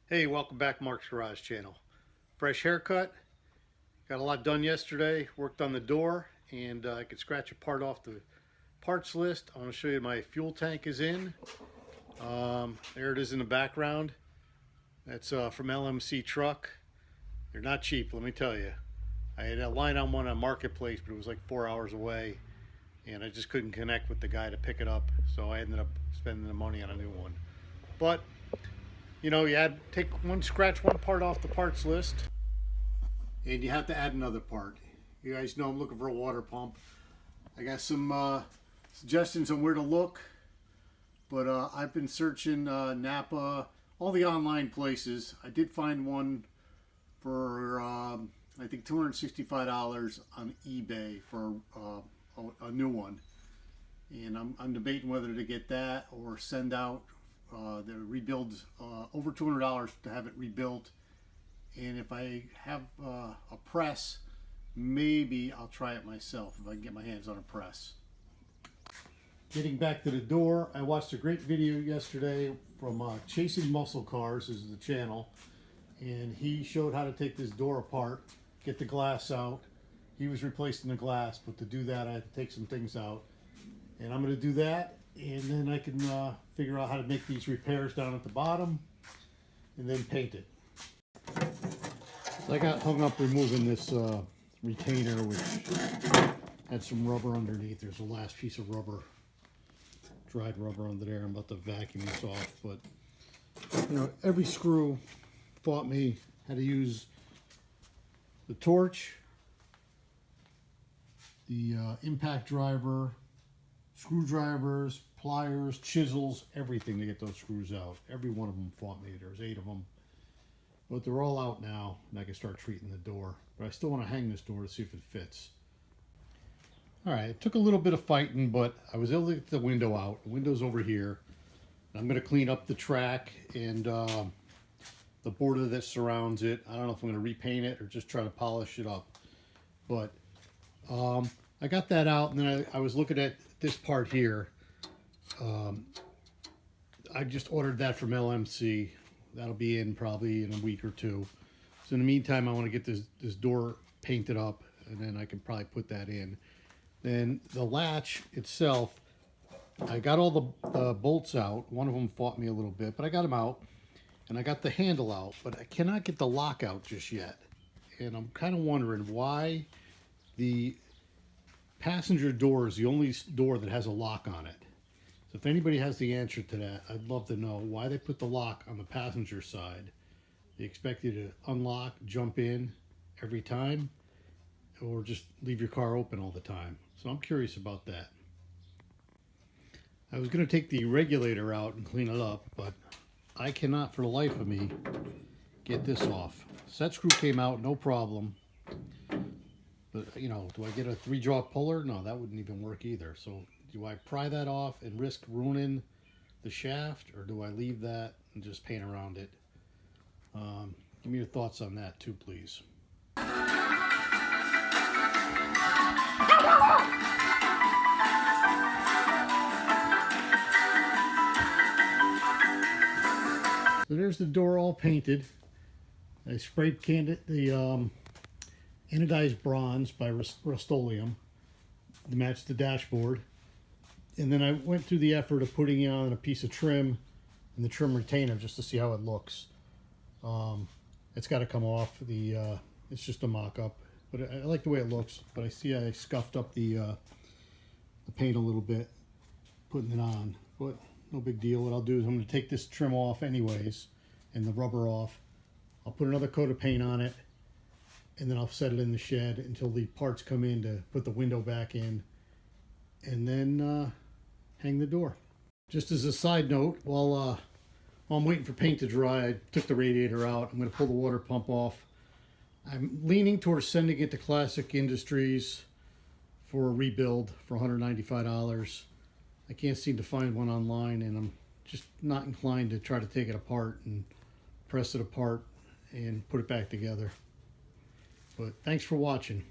Hey, welcome back, Mark's Garage channel. Fresh haircut. Got a lot done yesterday. Worked on the door, and I could scratch a part off the parts list. I want to show you my fuel tank is in. There it is in the background. That's from LMC truck. They're not cheap, let me tell you. I had a line on one on Marketplace, but it was like 4 hours away, and I just couldn't connect with the guy to pick it up, so I ended up spending the money on a new one. But you know, you had to take scratch one part off the parts list, and you have to add another part. You guys know I'm looking for a water pump. I got some suggestions on where to look, but I've been searching Napa, all the online places. I did find one for I think $265 on eBay for a new one, and I'm debating whether to get that or send out the rebuilds over $200 to have it rebuilt. And if I have a press, maybe I'll try it myself if I can get my hands on a press. Getting back to the door, I watched a great video yesterday from Chasing Muscle Cars, is the channel, and he showed how to take this door apart, get the glass out. He was replacing the glass, but to do that I had to take some things out, and I'm going to do that, and then I can figure out how to make these repairs down at the bottom and then paint it. So I got hung up removing this retainer, which had some rubber underneath. There's the last piece of rubber, dried rubber under there. I'm about to vacuum this off, but you know, every screw taught me how to use the torch, the impact driver, screwdrivers, pliers, chisels, everything to get those screws out. Every one of them fought me. There's 8 of them. But they're all out now, and I can start treating the door. But I still want to hang this door to see if it fits. Alright, it took a little bit of fighting, but I was able to get the window out. The window's over here. I'm going to clean up the track and the border that surrounds it. I don't know if I'm going to repaint it or just try to polish it up. But I got that out, and then I was looking at this part here. I just ordered that from LMC. That'll be in probably in a week or two. So in the meantime, I want to get this door painted up, and then I can probably put that in. Then the latch itself, I got all the bolts out. One of them fought me a little bit, but I got them out. And I got the handle out, but I cannot get the lock out just yet. And I'm kind of wondering why the passenger door is the only door that has a lock on it. So if anybody has the answer to that, I'd love to know why they put the lock on the passenger side. They expect you to unlock, jump in every time, or just leave your car open all the time. So I'm curious about that. I was going to take the regulator out and clean it up, but I cannot for the life of me get this off. Set screw came out, no problem. But, you know, do I get a 3-jaw puller? No, that wouldn't even work either. So do I pry that off and risk ruining the shaft, or do I leave that and just paint around it? Give me your thoughts on that too, please. So there's the door all painted. I spray canned it the anodized bronze by Rust-Oleum to match the dashboard. And then I went through the effort of putting on a piece of trim and the trim retainer just to see how it looks. It's got to come off. It's just a mock-up, but I like the way it looks. But I see I scuffed up the paint a little bit putting it on, but no big deal. What I'll do is I'm going to take this trim off anyways and the rubber off. I'll put another coat of paint on it, and then I'll set it in the shed until the parts come in to put the window back in, and then hang the door. Just as a side note, while I'm waiting for paint to dry, I took the radiator out. I'm going to pull the water pump off. I'm leaning towards sending it to Classic Industries for a rebuild for $195. I can't seem to find one online, and I'm just not inclined to try to take it apart and press it apart and put it back together. But thanks for watching.